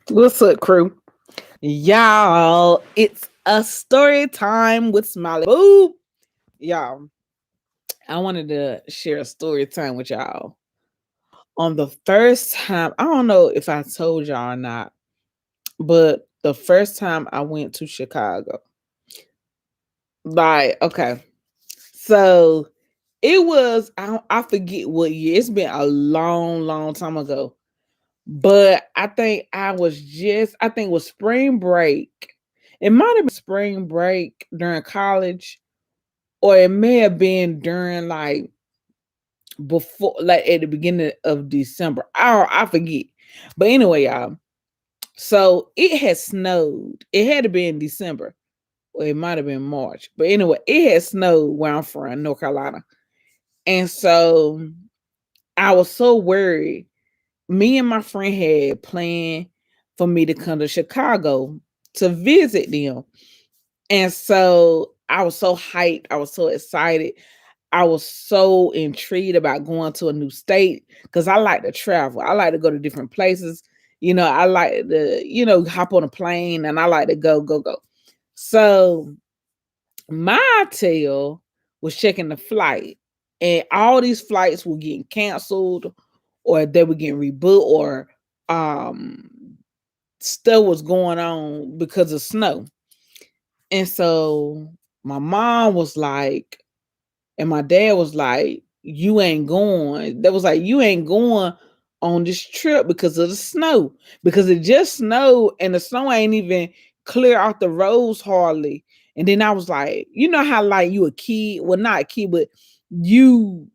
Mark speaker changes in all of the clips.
Speaker 1: What's up, crew? Y'all, it's a story time with Smiley Boo. Y'all, I wanted to share a story time with y'all. On the first time, I don't know if I told y'all or not, but the first time I went to Chicago, like, okay, so it was, I forget what year, it's been a long, long time ago, but I think it was spring break. It might have been spring break during college, or it may have been during like before, like at the beginning of December. I forget. But anyway, y'all. So it had snowed. It had to be in December, or it might have been March. But anyway, it had snowed where I'm from, North Carolina. And so I was so worried. Me and my friend had planned for me to come to Chicago to visit them. And so I was so hyped. I was so excited. I was so intrigued about going to a new state because I like to travel. I like to go to different places. I like to, hop on a plane and I like to go, go, go. So my tail was checking the flight, and all these flights were getting canceled, or they were getting rebooked, or um stuff was going on because of snow. And so my mom was like, and my dad was like, you ain't going. That was like, you ain't going on this trip because of the snow. Because it just snowed and the snow ain't even clear out the roads hardly. And then I was like, you know how like you a kid, well not a kid, but you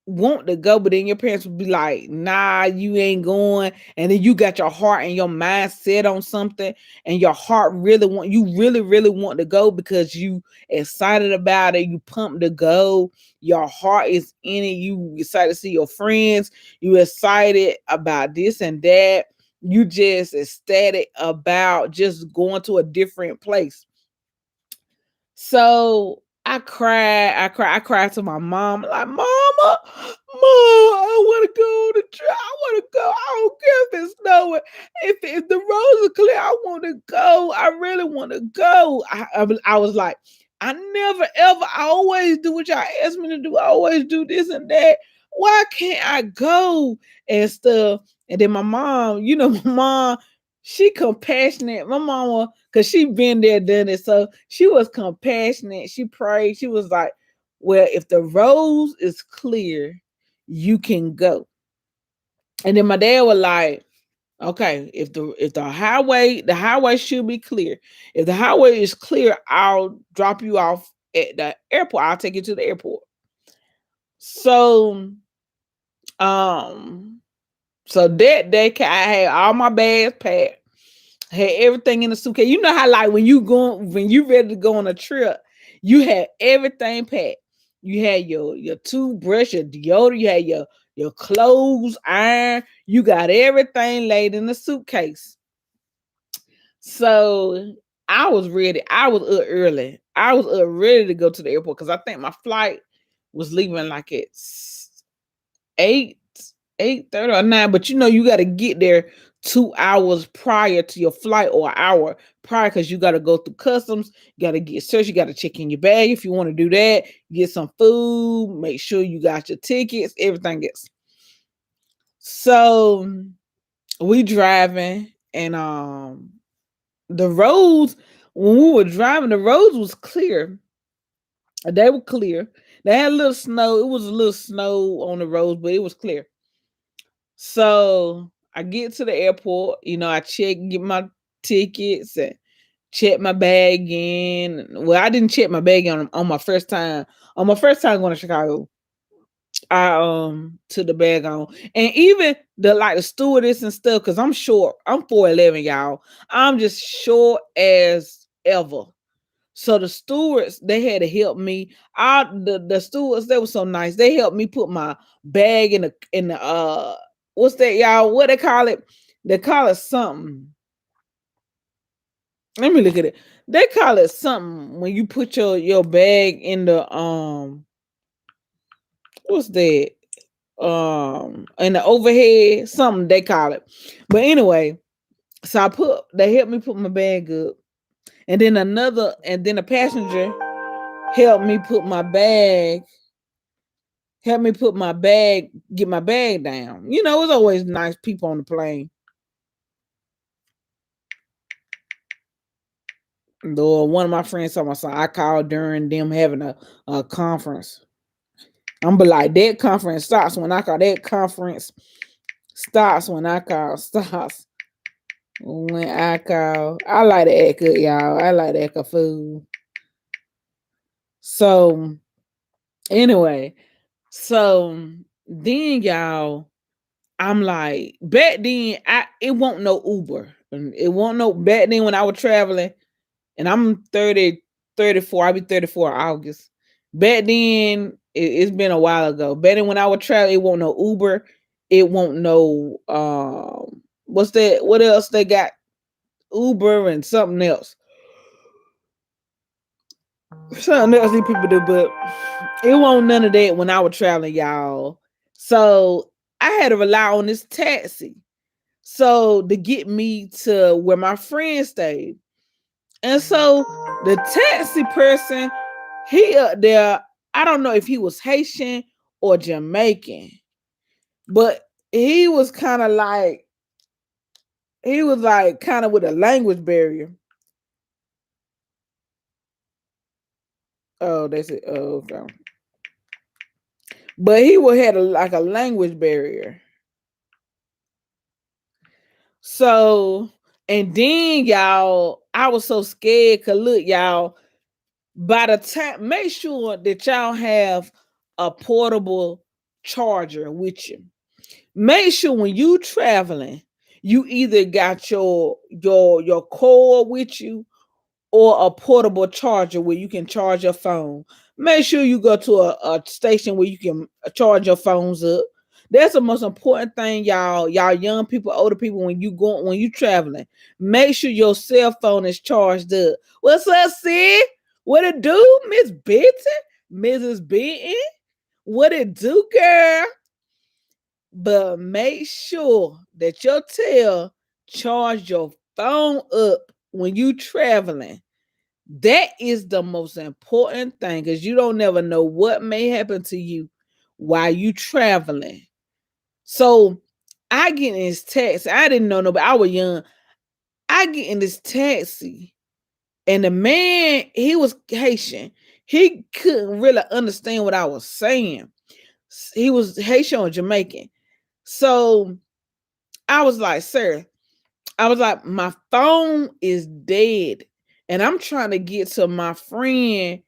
Speaker 1: want to go, but then your parents would be like, nah, you ain't going. And then you got your heart and your mind set on something, and your heart you really, really want to go because you excited about it, you pumped to go, your heart is in it, you excited to see your friends, you excited about this and that, you just ecstatic about just going to a different place. So I cried to my mom, like, Mama, I want to go on the trip. I want to go. I don't care if it's snowing. If the roads are clear, I want to go. I really want to go. I was like, I never ever, I always do what y'all ask me to do. I always do this and that. Why can't I go and stuff? And then my mom, my mom, she compassionate. My mama, because she been there, done it. So she was compassionate. She prayed. She was like, well, if the road is clear, you can go. And then my dad was like, okay, the highway should be clear. If the highway is clear, I'll drop you off at the airport. I'll take you to the airport. So um so that day I had all my bags packed, had everything in the suitcase. You know how like when you ready to go on a trip, you had everything packed. You had your toothbrush, your deodorant, you had your clothes, iron. You got everything laid in the suitcase. So I was ready. I was up early. I was up ready to go to the airport because I think my flight was leaving like at 8 8:30 or 9, but you got to get there 2 hours prior to your flight, or an hour prior, because you got to go through customs, you got to get searched, you got to check in your bag if you want to do that, get some food, make sure you got your tickets, everything else. So we driving, and the roads, when we were driving, the roads was clear. They were clear. They had a little snow. It was a little snow on the roads, but it was clear. So I get to the airport, I get my tickets and check my bag in. Well, I didn't check my bag in on my first time. On my first time going to Chicago, I took the bag on. And even the stewardess and stuff, because I'm short. I'm 4'11", y'all. I'm just short as ever. So the stewards, they had to help me. The stewards, they were so nice. They helped me put my bag in the what's that, y'all? What they call it? They call it something. Let me look at it. They call it something when you put your bag in the what's that? in the overhead, something they call it. But anyway, so they helped me put my bag up. And then a passenger helped me put my bag, get my bag down. You know, it's always nice people on the plane. Though one of my friends told me, so I called during them having a conference. I'm be like, that conference stops when I call. That conference stops when I call. Stops when I call. I like to act good, y'all. I like to act a fool. So anyway, so then y'all, I'm like, back then, it won't no Uber. And it won't no back then when I was traveling, and I'm 30, 34. I'll be 34 in August. Back then, it's been a while ago. Back then when I was traveling, it won't no Uber. It won't no what's that? What else they got? Uber and something else. Something else these people do, but it won't none of that when I was traveling, y'all. So I had to rely on this taxi. So to get me to where my friend stayed. And so the taxi person, he up there, I don't know if he was Haitian or Jamaican, but he was like kind of with a language barrier. Oh, they said, oh, okay. But he would had like a language barrier. So, and then y'all, I was so scared. Cause look, y'all, by the time, make sure that y'all have a portable charger with you. Make sure when you traveling, you either got your cord with you or a portable charger where you can charge your phone. Make sure you go to a station where you can charge your phones up. That's the most important thing, y'all. Y'all young people, older people, when you traveling, make sure your cell phone is charged up. What's up, sis? What it do, Miss Benton? Mrs. Benton? What it do, girl? But make sure that your tail charge your phone up when you traveling. That is the most important thing because you don't never know what may happen to you while you traveling. So I get in this taxi. I didn't know nobody. I was young. I get in this taxi, and the man, he was Haitian. He couldn't really understand what I was saying. He was Haitian or Jamaican. So I was like, sir, I was like, my phone is dead. And I'm trying to get to my friend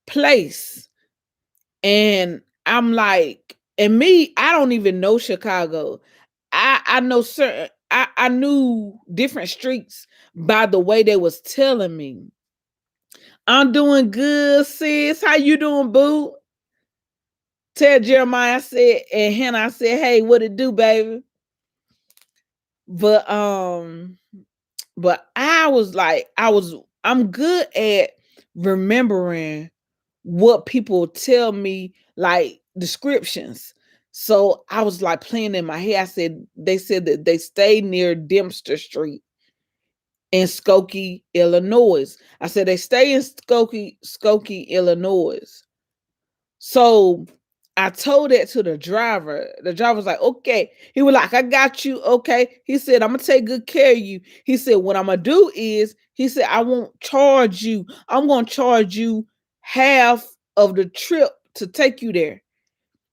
Speaker 1: place. And I'm like, and me, I don't even know Chicago. I know certain I knew different streets by the way they was telling me. I'm doing good, sis. How you doing, boo? Tell Jeremiah I said, and Hannah I said, hey, what it do, baby? But I was like, I'm good at remembering what people tell me, like descriptions. So I was like playing in my head. They said that they stayed near Dempster Street in Skokie, Illinois. I said they stay in Skokie, Illinois. So I told that to the driver. The driver was like, okay. He was like, I got you. Okay. He said, I'm going to take good care of you. He said, what I'm going to do is, he said, I won't charge you. I'm going to charge you half of the trip to take you there.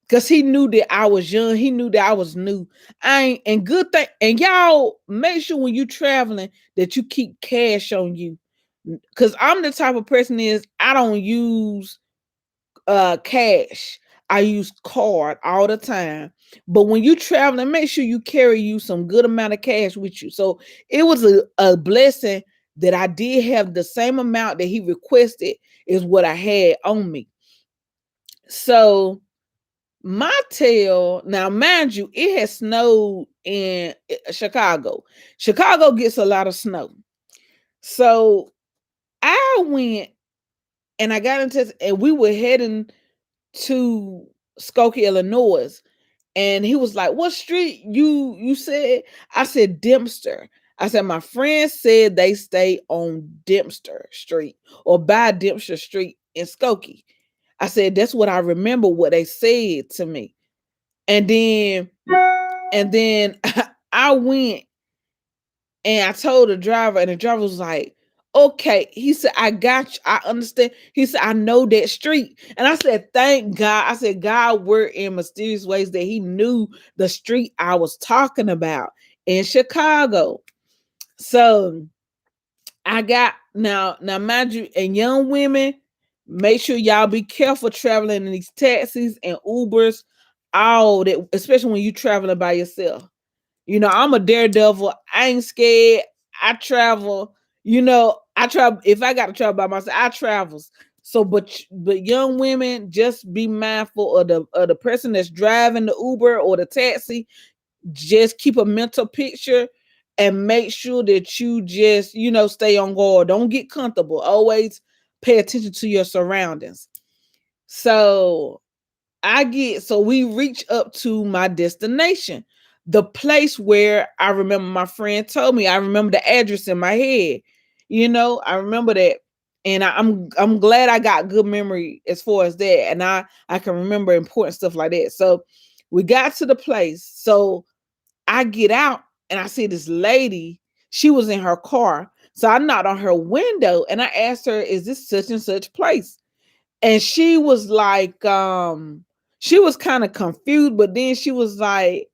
Speaker 1: Because he knew that I was young. He knew that I was new. And good thing. And y'all make sure when you traveling that you keep cash on you. Because I'm the type of person is I don't use cash. I use card all the time. But when you traveling, make sure you carry you some good amount of cash with you. So it was a blessing that I did have the same amount that he requested is what I had on me. So my tail, now mind you, it has snowed in Chicago. Chicago gets a lot of snow. So I went and I got into and we were heading to Skokie, Illinois. And he was like, "What street you said?" I said, "Dempster." I said, "My friend said they stay on Dempster Street or by Dempster Street in Skokie." I said, "That's what I remember what they said to me." And then I went and I told the driver, and the driver was like, "Okay." He said, "I got you. I understand." He said, "I know that street." And I said, "Thank God." I said, "God worked in mysterious ways that he knew the street I was talking about in Chicago." So I got now mind you, and young women, make sure y'all be careful traveling in these taxis and Ubers, all that, especially when you traveling by yourself. I'm a daredevil. I ain't scared. I travel. I travel. If I got to travel by myself, I travels. So, but young women, just be mindful of the person that's driving the Uber or the taxi. Just keep a mental picture and make sure that you just stay on guard. Don't get comfortable. Always pay attention to your surroundings. So so we reach up to my destination, the place where I remember my friend told me. I remember the address in my head. I remember that. And I'm glad I got good memory as far as that. And I can remember important stuff like that. So we got to the place. So I get out and I see this lady. She was in her car. So I knocked on her window and I asked her, "Is this such and such place?" And she was like, she was kind of confused, but then she was like,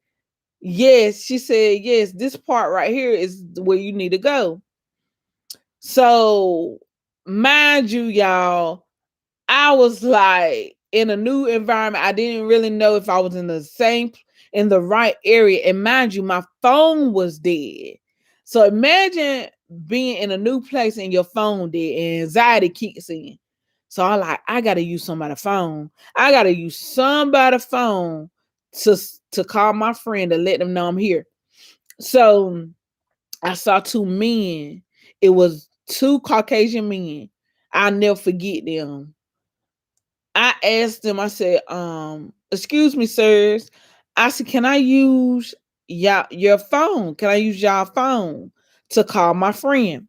Speaker 1: "Yes." She said, "Yes, this part right here is where you need to go." So, mind you, y'all, I was like in a new environment. I didn't really know if I was in the right area. And mind you, my phone was dead. So imagine being in a new place and your phone dead and anxiety kicks in. So I gotta use somebody's phone. I gotta use somebody's phone to to call my friend to let them know I'm here. So I saw two men. It was two Caucasian men. I'll never forget them. I asked them, I said, "Excuse me, sirs." I said, "Can I use your phone? Can I use y'all phone to call my friend?"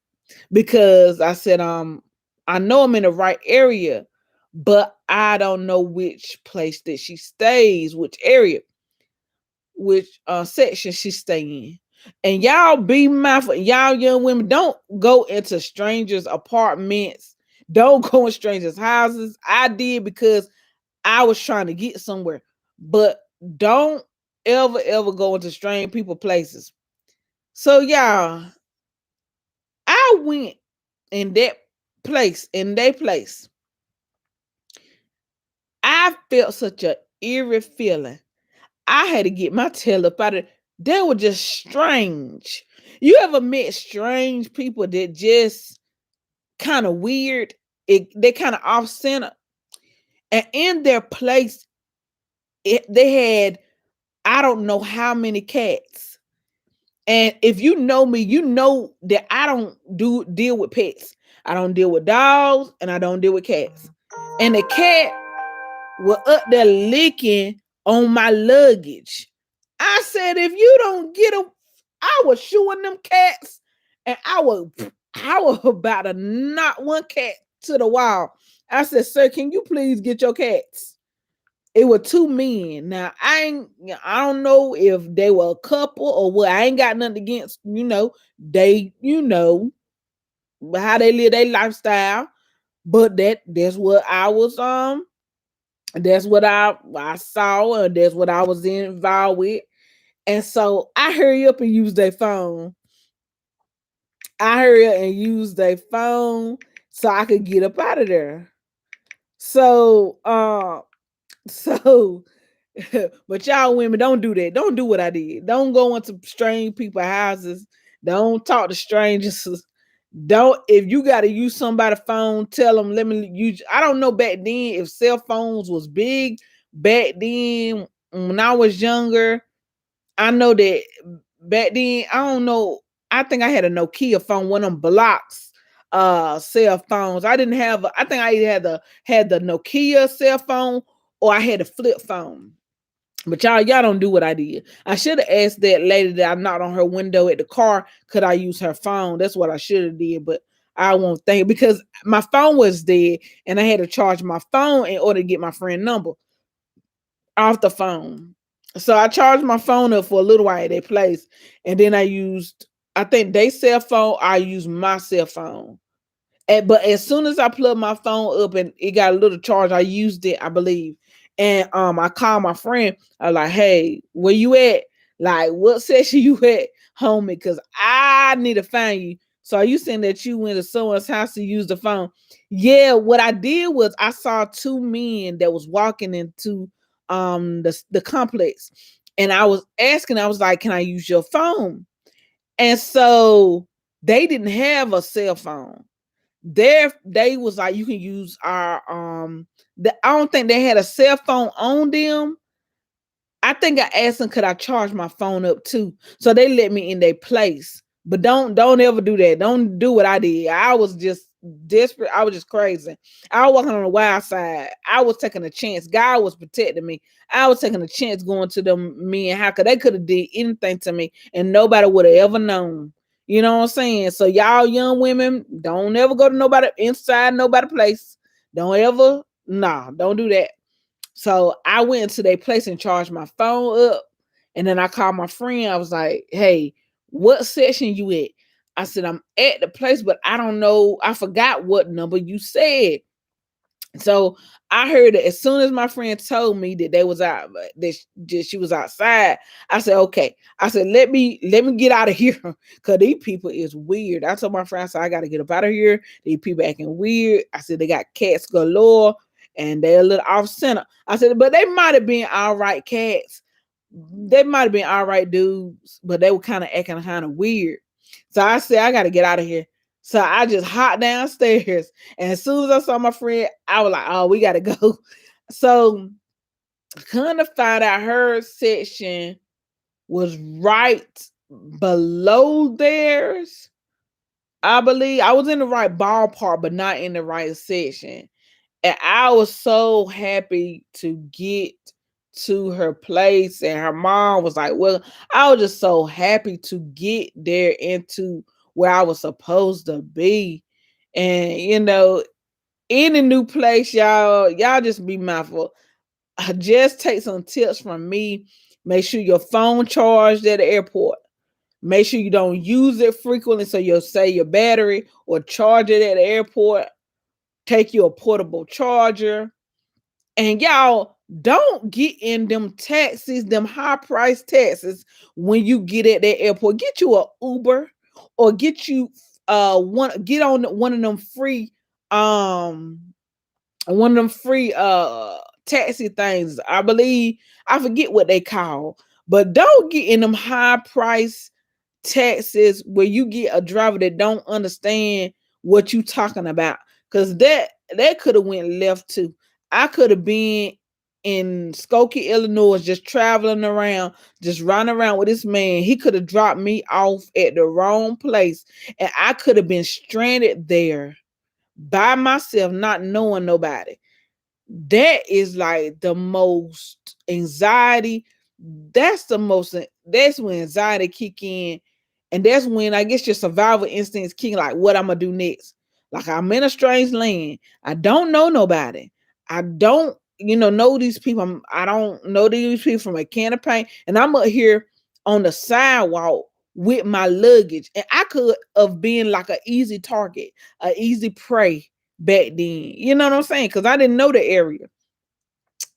Speaker 1: Because I said, I know I'm in the right area, but I don't know which place that she stays, which area, which section she stay in. And y'all be mindful, y'all young women, don't go into strangers' apartments. Don't go in strangers' houses. I did because I was trying to get somewhere. But don't ever go into strange people places. So y'all, I went in that in their place. I felt such a eerie feeling. I had to get my tail up out of it. They were just strange. You ever met strange people that just kind of weird? They kind of off center. And in their place, they had I don't know how many cats. And if you know me, you know that I don't deal with pets. I don't deal with dogs and I don't deal with cats. And the cat was up there licking on my luggage. I said, "If you don't get them," I was shooing them cats, and I was about to knock one cat to the wall. I said, "Sir, can you please get your cats?" It were two men. Now I don't know if they were a couple or what. I ain't got nothing against, they, how they live their lifestyle. But that's what I was that's what I saw, and that's what I was involved with. And so I hurry up and use their phone. I hurry up and use their phone so I could get up out of there. So so but y'all women, don't do that. Don't do what I did. Don't go into strange people's houses. Don't talk to strangers. Don't, if you got to use somebody's phone, tell them, "Let me use." I don't know back then if cell phones was big back then when I was younger. I know that back then, I don't know. I think I had a Nokia phone, one of them blocks cell phones. I didn't have I think I either had the Nokia cell phone or I had a flip phone. But y'all don't do what I did. I should have asked that lady that I knocked on her window at the car, could I use her phone? That's what I should have did, but I won't think, because my phone was dead and I had to charge my phone in order to get my friend number off the phone. So I charged my phone up for a little while at that place, and then I used, I think they cell phone. I used my cell phone. But as soon as I plugged my phone up and it got a little charge, I used it, I believe. And I called my friend. I was like, "Hey, where you at? Like, what section you at, homie? Because I need to find you." So you saying that you went to someone's house to use the phone? Yeah. What I did was I saw two men that was walking into the complex, and I was asking. I was like, "Can I use your phone?" And so they didn't have a cell phone. They was like, you can use our I don't think they had a cell phone on them. I think I asked them, could I charge my phone up too? So they let me in their place. But don't ever do that. Don't do what I did. I was just desperate. I was just crazy. I was walking on the wild side. I was taking a chance. God was protecting me. I was taking a chance going to them men. How could they could have did anything to me and nobody would have ever known. You know what I'm saying? So y'all young women, don't ever go to nobody inside nobody place. Don't ever, nah, don't do that. So I went into their place and charged my phone up. And then I called my friend. I was like, "Hey, what section you at?" I said, "I'm at the place, but I don't know. I forgot what number you said." So I heard it as soon as my friend told me that they was out, that she was outside. I said, "Okay." I said, let me get out of here, because these people is weird. I told my friend, I said, "I got to get up out of here. These people acting weird." I said, "They got cats galore and they're a little off center." I said, "But they might have been all right cats. They might have been all right dudes, but they were kind of acting kind of weird." So I said, "I got to get out of here." So I just hopped downstairs. And as soon as I saw my friend, I was like, "Oh, we got to go." So kind of find out her section was right below theirs. I believe I was in the right ballpark, but not in the right section. And I was so happy to get to her place. And her mom was like, "Well," I was just so happy to get there into where I was supposed to be. And in a new place, y'all just be mindful. Just take some tips from me. Make sure your phone charged at the airport. Make sure you don't use it frequently, so you'll save your battery, or charge it at the airport. Take your portable charger. And y'all don't get in them taxis, them high price taxis when you get at that airport. Get you a Uber, or get you get on one of them free um taxi things. I believe, I forget what they call, but don't get in them high price taxes where you get a driver that don't understand what you talking about, because that could have went left too. I could have been in Skokie, Illinois, just traveling around, just running around with this man. He could have dropped me off at the wrong place, and I could have been stranded there by myself, not knowing nobody. That is like the most anxiety. That's when anxiety kick in. And that's when I guess your survival instincts kick, like what I'm gonna do next. Like, I'm in a strange land. I don't know nobody. I don't, know these people. I don't know these people from a can of paint. And I'm up here on the sidewalk with my luggage. And I could have been like an easy target, an easy prey back then. You know what I'm saying? Because I didn't know the area.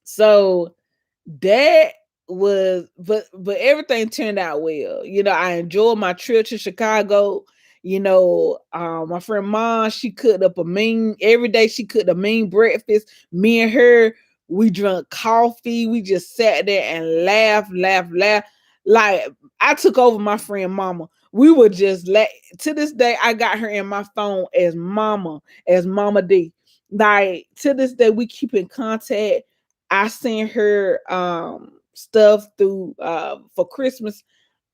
Speaker 1: So that was, but everything turned out well. I enjoyed my trip to Chicago. My friend Mom, she cooked up a mean every day. She cooked a mean breakfast. Me and her, we drank coffee. We just sat there and laughed. Like, I took over my friend Mama. We were just to this day. I got her in my phone as Mama D. Like, to this day, we keep in contact. I sent her stuff through for Christmas.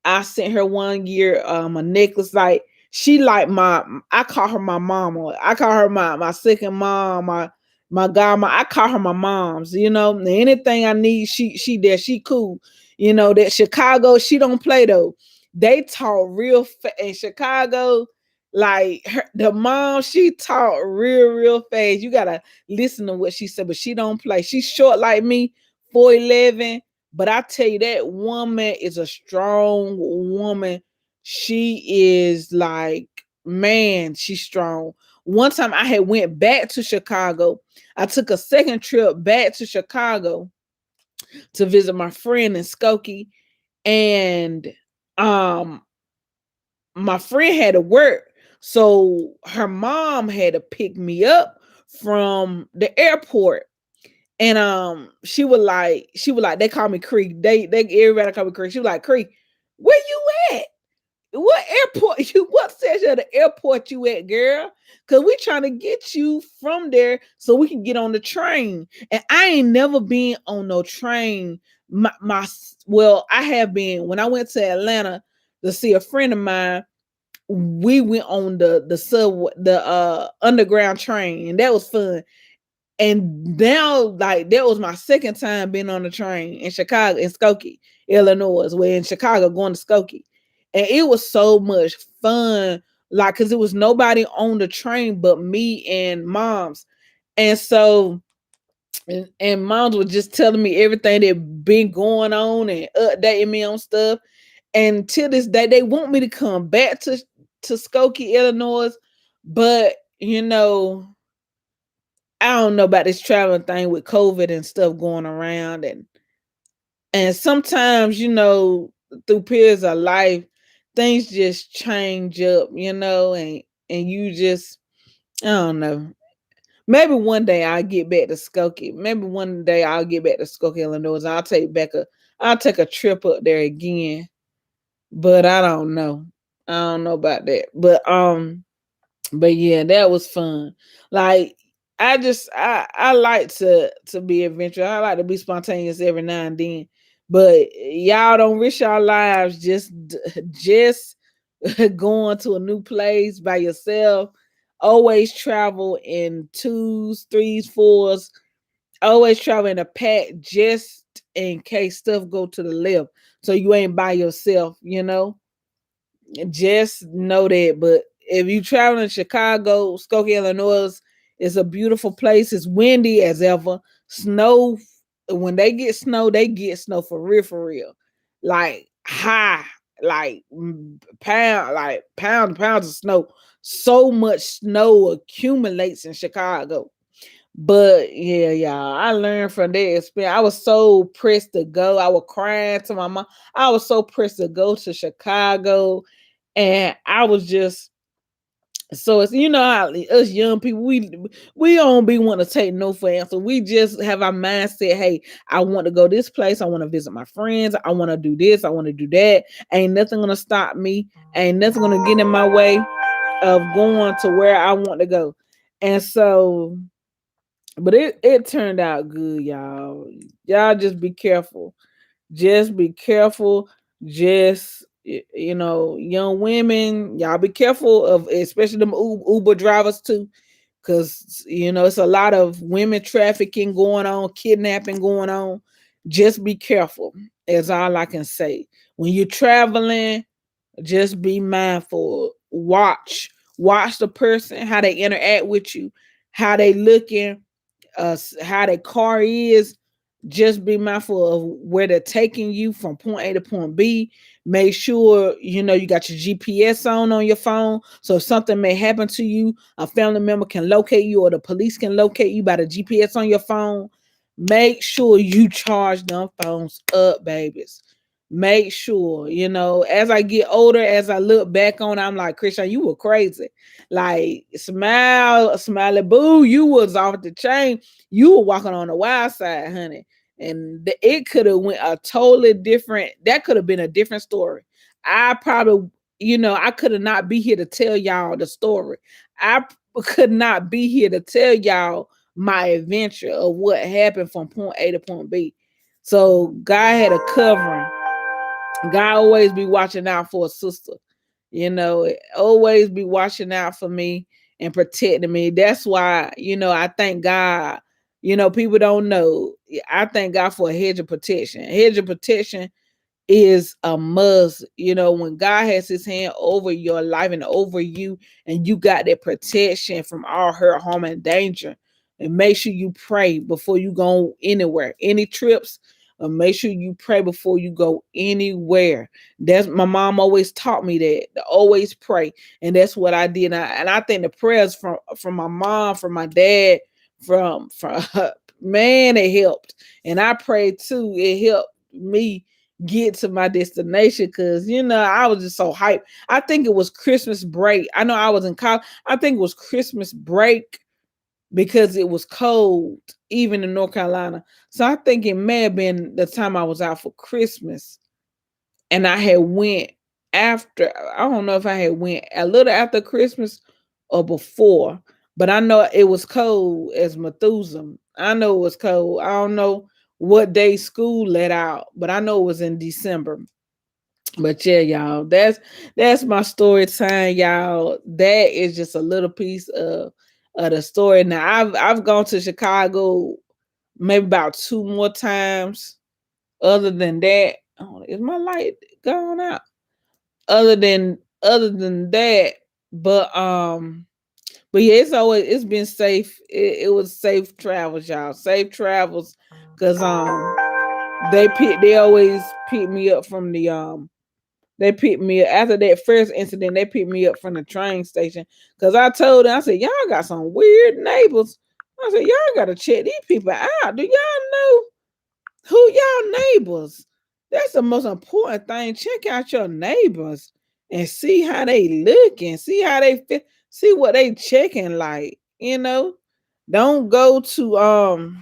Speaker 1: I sent her one year a necklace. Like, she like I call her my mama. I call her my second mom. My godmom, I call her my mom's. Anything I need, she there. She cool. That Chicago, she don't play though. They talk real in Chicago. Like the mom, she talk real fast. You gotta listen to what she said, but she don't play. She's short like me, 4'11". But I tell you, that woman is a strong woman. She is like, man, she's strong. One time I had went back to Chicago. I took a second trip back to Chicago to visit my friend in Skokie. And um my friend had to work. So her mom had to pick me up from the airport. And she was like, they call me Cree. They everybody call me Cree. She was like, Cree, where you at? What airport you what section of the airport you at, girl? Cause we trying to get you from there so we can get on the train. And I ain't never been on no train. Well, I have been when I went to Atlanta to see a friend of mine. We went on the subway, the underground train, and that was fun. And now, like, that was my second time being on the train in Chicago, in Skokie, Illinois. We're in Chicago going to Skokie. And it was so much fun. Like, because it was nobody on the train but me and moms. And so, and moms was just telling me everything that been going on and updating me on stuff. And to this day, they want me to come back to Skokie, Illinois. But, I don't know about this traveling thing with COVID and stuff going around, and sometimes, through periods of life, things just change up, and you just, I don't know. Maybe one day I'll get back to Skokie. Maybe one day I'll get back to Skokie, Illinois. I'll take a trip up there again. But I don't know. I don't know about that. But yeah, that was fun. Like, I like to be adventurous. I like to be spontaneous every now and then. But y'all don't risk your lives just going to a new place by yourself. Always travel in twos, threes, fours. Always travel in a pack just in case stuff go to the left. So you ain't by yourself. Just know that. But if you travel in Chicago, Skokie, Illinois, it's a beautiful place. It's windy as ever. Snow, when they get snow for real, for real. Like high, pound and pounds of snow. So much snow accumulates in Chicago. But yeah, y'all, I learned from that experience. I was so pressed to go. I was crying to my mom. I was so pressed to go to Chicago, and I was just, so it's, how us young people, we don't be want to take no for answer. We just have our mindset. Hey, I want to go this place. I want to visit my friends. I want to do this. I want to do that. Ain't nothing gonna stop me. Ain't nothing gonna get in my way of going to where I want to go. And so, but it turned out good, y'all. Y'all just be careful. Just be careful. Just, young women, y'all be careful of, especially them Uber drivers too, because it's a lot of women trafficking going on, kidnapping going on. Just be careful. Is all I can say. When you're traveling, just be mindful. Watch the person, how they interact with you, how they looking, how their car is. Just be mindful of where they're taking you from point A to point B. Make sure you got your GPS on your phone, so if something may happen to you, a family member can locate you, or the police can locate you by the GPS on your phone. Make sure you charge them phones up, babies. Make sure, as I get older, as I look back on, I'm like, Christian, you were crazy. Like, Smiley Boo, you was off the chain. You were walking on the wild side, honey. And it could have went a totally different, that could have been a different story. I probably, I could have not be here to tell y'all the story. I could not be here to tell y'all my adventure of what happened from point A to point B. So God had a covering. God always be watching out for a sister. Always be watching out for me. and protecting me. That's why, I thank God. People don't know. I thank God for a hedge of protection. A hedge of protection is a must. When God has his hand over your life and over you, and you got that protection from all hurt, harm, and danger. And make sure you pray before you go anywhere. Any trips, make sure you pray before you go anywhere. That's my mom always taught me that to always pray, and that's what I did. And I think the prayers from my mom, from my dad, from man, it helped. And I prayed too. It helped me get to my destination because I was just so hyped. I think it was Christmas break. I know I was in college. I think it was Christmas break because it was cold even in North Carolina. So I think it may have been the time I was out for Christmas, and I had went after. I don't know if I had went a little after Christmas or before, but I know it was cold as Methuselah. I know it was cold. I don't know what day school let out, but I know it was in December. But yeah, y'all, that's my story time, y'all. That is just a little piece of the story. Now I've gone to Chicago maybe about two more times. Other than that, oh, is my light going out? Other than that, but but yeah, it's been safe. It was safe travels, y'all. Safe travels, cause they always pick me up from the they picked me up after that first incident. They picked me up from the train station because I told them, I said, y'all got some weird neighbors. I said, y'all got to check these people out. Do y'all know who y'all neighbors? That's the most important thing. Check out your neighbors and see how they looking, see how they feel, see what they checking like. Don't go to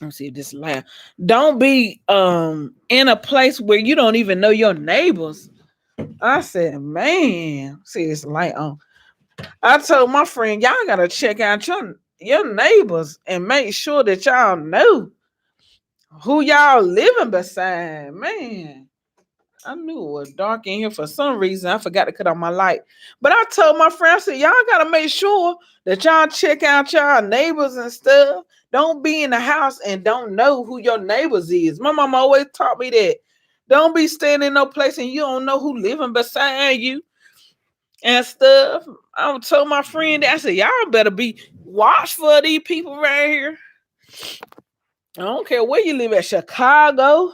Speaker 1: let me see if this is loud. Don't be in a place where you don't even know your neighbors. I said, man, see this light on. I told my friend, y'all gotta check out your neighbors and make sure that y'all know who y'all living beside. Man, I knew it was dark in here for some reason. I forgot to cut on my light. But I told my friend, I said, y'all gotta make sure that y'all check out y'all neighbors and stuff. Don't be in the house and don't know who your neighbors is. My mom always taught me that. Don't be staying in no place and you don't know who living beside you and stuff. I told my friend that I said, y'all better be watchful for these people right here. I don't care where you live at, Chicago,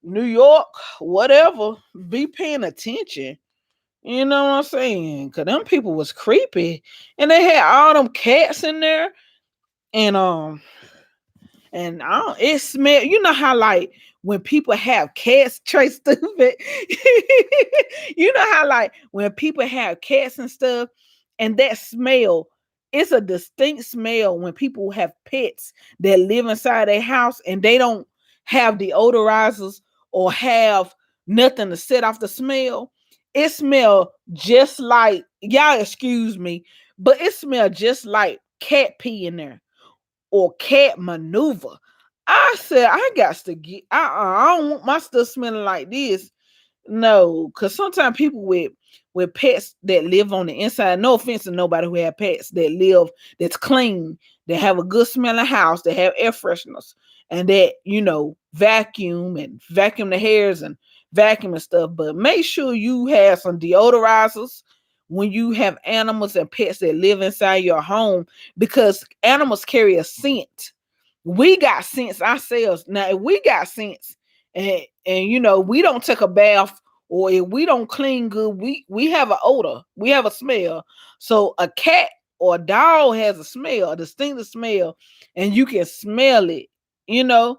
Speaker 1: New York, whatever. Be paying attention. You know what I'm saying? Cause them people was creepy. And they had all them cats in there. And it smelled. You know how like when people have cats, Trey stupid. You know how like when people have cats and stuff, and that smell, it's a distinct smell when people have pets that live inside their house and they don't have deodorizers or have nothing to set off the smell. It smell just like, y'all excuse me, but it smell just like cat pee in there or cat maneuver. I said, I got to get, I don't want my stuff smelling like this. No, because sometimes people with pets that live on the inside, no offense to nobody who have pets that live, that's clean, that have a good smelling house, that have air fresheners, and that, vacuum the hairs and vacuum and stuff. But make sure you have some deodorizers when you have animals and pets that live inside your home, because animals carry a scent. We got sense ourselves. Now, if we got sense and we don't take a bath, or if we don't clean good, we have an odor, we have a smell. So a cat or a dog has a smell, a distinctive smell, and you can smell it, you know,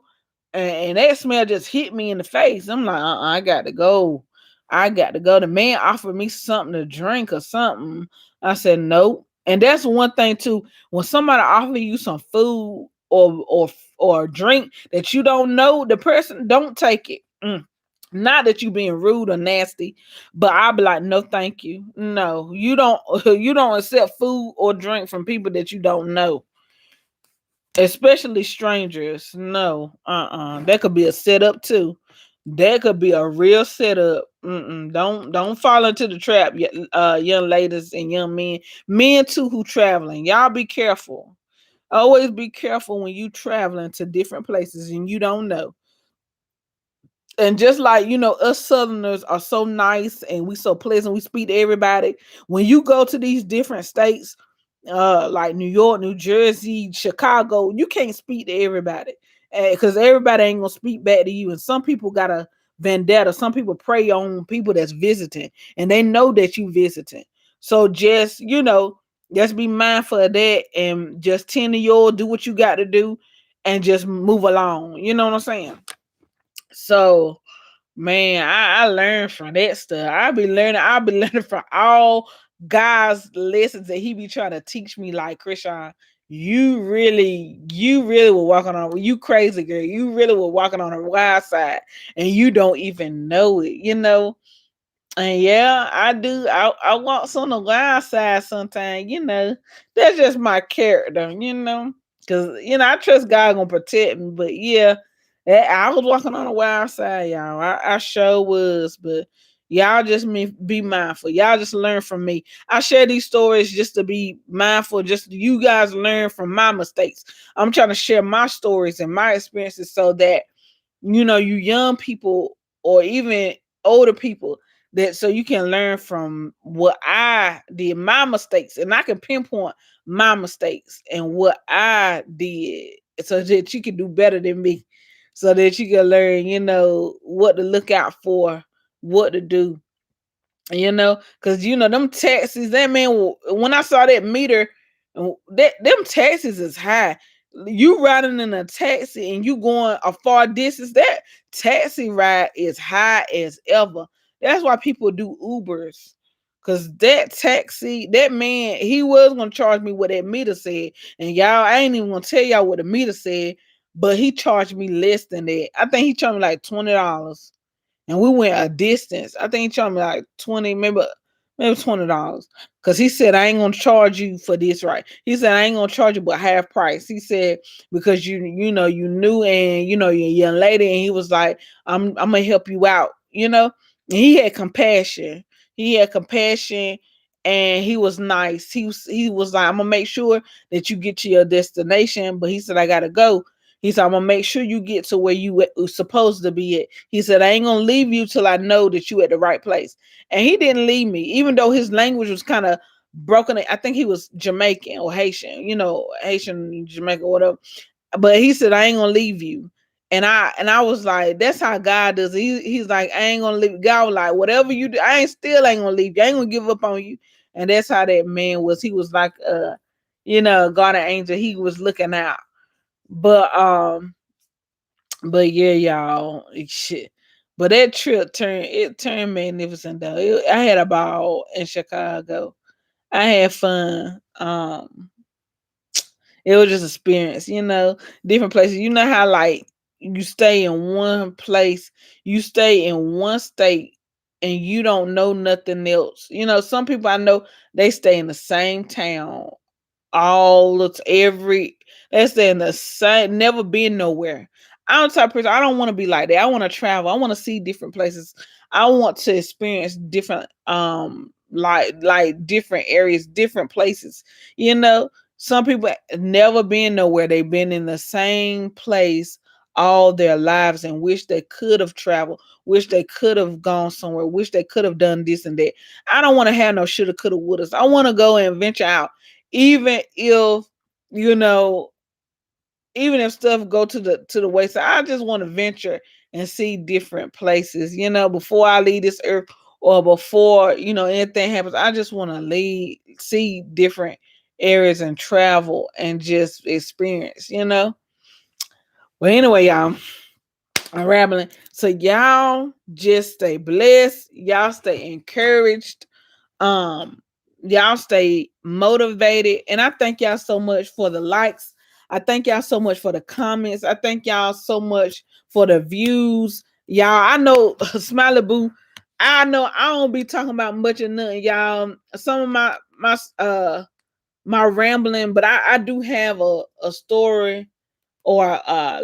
Speaker 1: and that smell just hit me in the face. I'm like, I got to go. I got to go. The man offered me something to drink or something. I said no. And that's one thing too. When somebody offer you some food or a drink that you don't know the person, don't take it. Not that you being rude or nasty, but I'll be like, no, thank you. No, you don't. You don't accept food or drink from people that you don't know, especially strangers. No, that could be a setup too. That could be a real setup. Don't fall into the trap, young ladies and young men, men too who traveling. Y'all be careful. Always be careful when you traveling to different places and you don't know. And just like us Southerners are so nice and we so pleasant, we speak to everybody. When you go to these different states, like New York, New Jersey, Chicago, you can't speak to everybody because everybody ain't gonna speak back to you. And some people got a vendetta. Some people prey on people that's visiting, and they know that you visiting. So just just be mindful of that and just tend to your do what you got to do, and just move along. You know what I'm saying? So man, I learned from that stuff. I'll be learning from all God's lessons that he be trying to teach me. Like, Krishan, you really were walking on, you crazy girl. You really were walking on the wild side and you don't even know it. And yeah, I do. I walk on the wild side sometimes, That's just my character. Cause I trust God gonna protect me. But yeah, I was walking on the wild side, y'all. I sure was, but y'all just be mindful. Y'all just learn from me. I share these stories just to be mindful, just you guys learn from my mistakes. I'm trying to share my stories and my experiences so that you young people or even older people, that so you can learn from what I did, my mistakes, and I can pinpoint my mistakes and what I did so that you can do better than me, so that you can learn, what to look out for, what to do, because them taxes, that man when I saw that meter, them taxes is high. You riding in a taxi and you going a far distance, that taxi ride is high as ever. That's why people do Ubers, because that taxi, that man, he was gonna charge me what that meter said. And y'all, I ain't even gonna tell y'all what the meter said, but he charged me less than that. I think he charged me like $20, and we went a distance. I think he charged me like 20, maybe $20. Cause he said, I ain't gonna charge you for this, right? He said, I ain't gonna charge you but half price. He said, because you knew, and you're a young lady, and he was like, I'm gonna help you out, And he had compassion. He had compassion and he was nice. He was like, I'm gonna make sure that you get to your destination, but he said, I gotta go. He said, I'm gonna make sure you get to where you were supposed to be at. He said, I ain't gonna leave you till I know that you at the right place. And he didn't leave me, even though his language was kind of broken. I think he was Jamaican or Haitian, Haitian, Jamaican, whatever. But he said, I ain't gonna leave you. And I was like, that's how God does it. He's like, I ain't gonna leave. God was like, whatever you do, I ain't gonna leave you. I ain't gonna give up on you. And that's how that man was. He was like God and angel. He was looking out. But yeah, y'all, shit. But that trip turned magnificent though. I had a ball in Chicago. I had fun. It was just experience, different places. You know how like you stay in one place, you stay in one state, and you don't know nothing else. Some people I know, they stay in the same town all it's every that's in the same, never been nowhere. I'm the type of person, I don't want to be like that. I want to travel. I want to see different places. I want to experience different like different areas, different places. Some people never been nowhere. They've been in the same place all their lives and wish they could have traveled, wish they could have gone somewhere, wish they could have done this and that. I don't want to have no shoulda, coulda, woulda. I want to go and venture out, even if you know even if stuff go to the wayside. I just want to venture and see different places, before I leave this earth, or before anything happens. I just want to see different areas and travel and just experience. Well, anyway, y'all, I'm rambling. So y'all just stay blessed, y'all stay encouraged, um, y'all stay motivated. And I thank y'all so much for the likes. I thank y'all so much for the comments. I thank y'all so much for the views. Y'all, I know Smiley Boo. I know I don't be talking about much of nothing, y'all. Some of my rambling, but I do have a story or a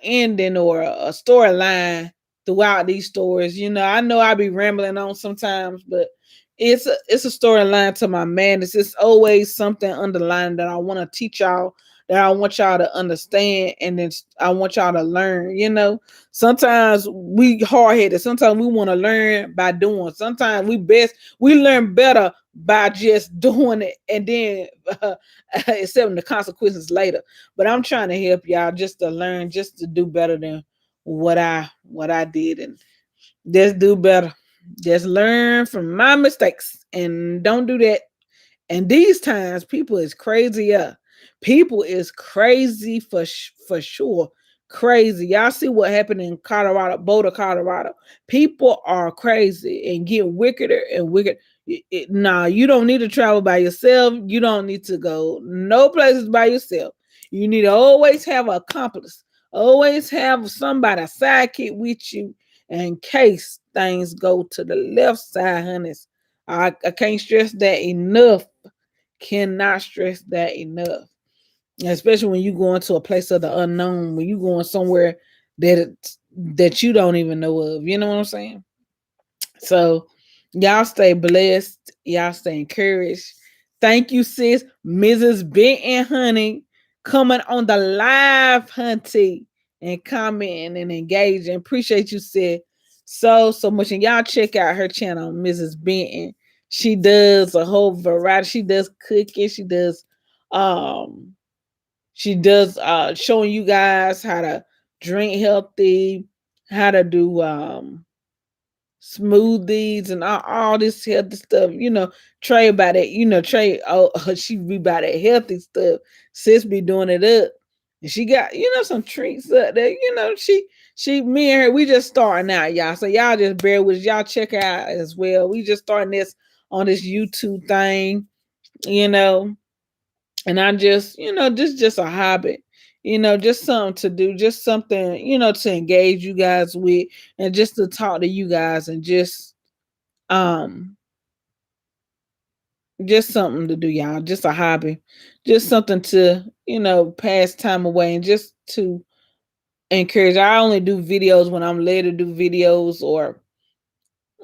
Speaker 1: ending or a storyline throughout these stories. I know I be rambling on sometimes, but it's a storyline to my madness. It's always something underlying that I want to teach y'all, that I want y'all to understand, and then I want y'all to learn. Sometimes we hard headed. Sometimes we want to learn by doing. Sometimes we learn better by just doing it, and then accepting the consequences later. But I'm trying to help y'all just to learn, just to do better than what I did, and just do better. Just learn from my mistakes and don't do that. And these times, people is crazier. People is crazy for sure. Crazy. Y'all see what happened in Colorado, Boulder, Colorado. People are crazy and get wickeder and wicked. Nah, you don't need to travel by yourself. You don't need to go no places by yourself. You need to always have an accomplice. Always have somebody, a sidekick with you in case things go to the left side, honeys. I can't stress that enough. Cannot stress that enough. Especially when you go into a place of the unknown, when you going somewhere that you don't even know of. You know what I'm saying? So y'all stay blessed. Y'all stay encouraged. Thank you, sis. Mrs. Benton Honey coming on the live, hunty, and commenting and engaging. Appreciate you, sis, so much. And y'all check out her channel, Mrs. Benton. She does a whole variety. She does cooking. Um she does showing you guys how to drink healthy, how to do smoothies and all this healthy stuff. Trey about it. Trey, oh, she be about that healthy stuff. Sis be doing it up. And she got, some treats up there. Me and her, we just starting out, y'all. So y'all just bear with us. Y'all check her out as well. We just starting this on this YouTube thing, you know. And I just, this just a hobby. Just something to do, just something, to engage you guys with, and just to talk to you guys, and um just something to do, y'all. Just a hobby. Just something to, pass time away, and just to encourage. I only do videos when I'm led to do videos, or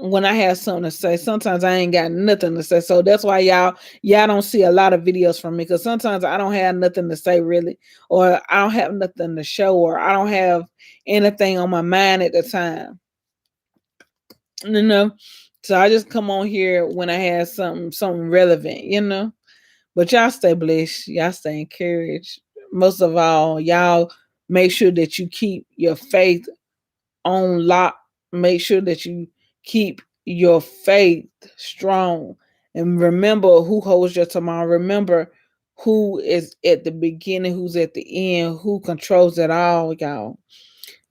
Speaker 1: when I have something to say. Sometimes I ain't got nothing to say. So that's why y'all don't see a lot of videos from me, because sometimes I don't have nothing to say really, or I don't have nothing to show, or I don't have anything on my mind at the time. You know. So I just come on here when I have something relevant. But y'all stay blessed. Y'all stay encouraged. Most of all, y'all make sure that you keep your faith on lock. Make sure that you keep your faith strong. And remember who holds your tomorrow. Remember who is at the beginning, who's at the end, who controls it all, y'all.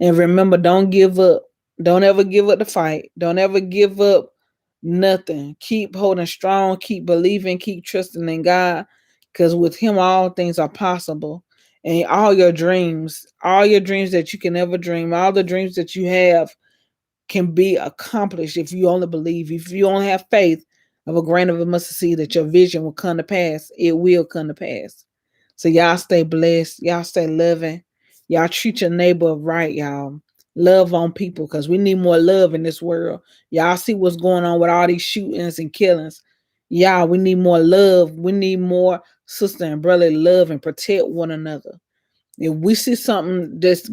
Speaker 1: And remember, don't give up. Don't ever give up the fight. Don't ever give up nothing. Keep holding strong. Keep believing. Keep trusting in God. Because with Him, all things are possible. And all your dreams that you can ever dream, all the dreams that you have can be accomplished if you only believe. If you only have faith of a grain of a mustard seed that your vision will come to pass, it will come to pass. So y'all stay blessed. Y'all stay loving. Y'all treat your neighbor right, y'all. Love on people, because we need more love in this world. Y'all see what's going on with all these shootings and killings. Y'all, we need more love. We need more sister and brother love, and protect one another. If we see something that's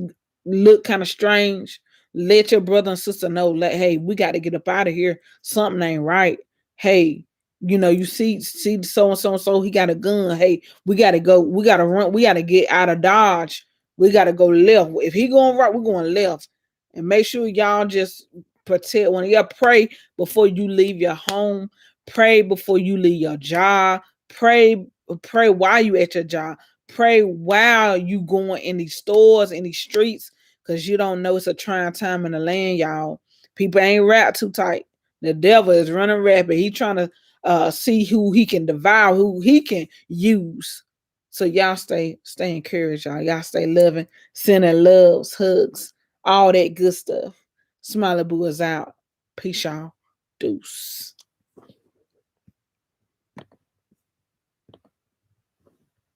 Speaker 1: look kind of strange, let your brother and sister know. Hey, we got to get up out of here. Something ain't right. Hey, you see so and so, he got a gun. Hey, we got to go. We got to run. We got to get out of Dodge. We got to go left. If he going right, we're going left. And make sure y'all just protect one. Y'all pray before you leave your home. Pray before you leave your job. Pray while you at your job. Pray while you going in these stores, in these streets, because you don't know, it's a trying time in the land, y'all. People ain't wrapped too tight. The devil is running rapid. He trying to see who he can devour, who he can use. So y'all stay encouraged, y'all. Y'all stay loving, sending loves, hugs, all that good stuff. Smiley Boos out. Peace, y'all. Deuce.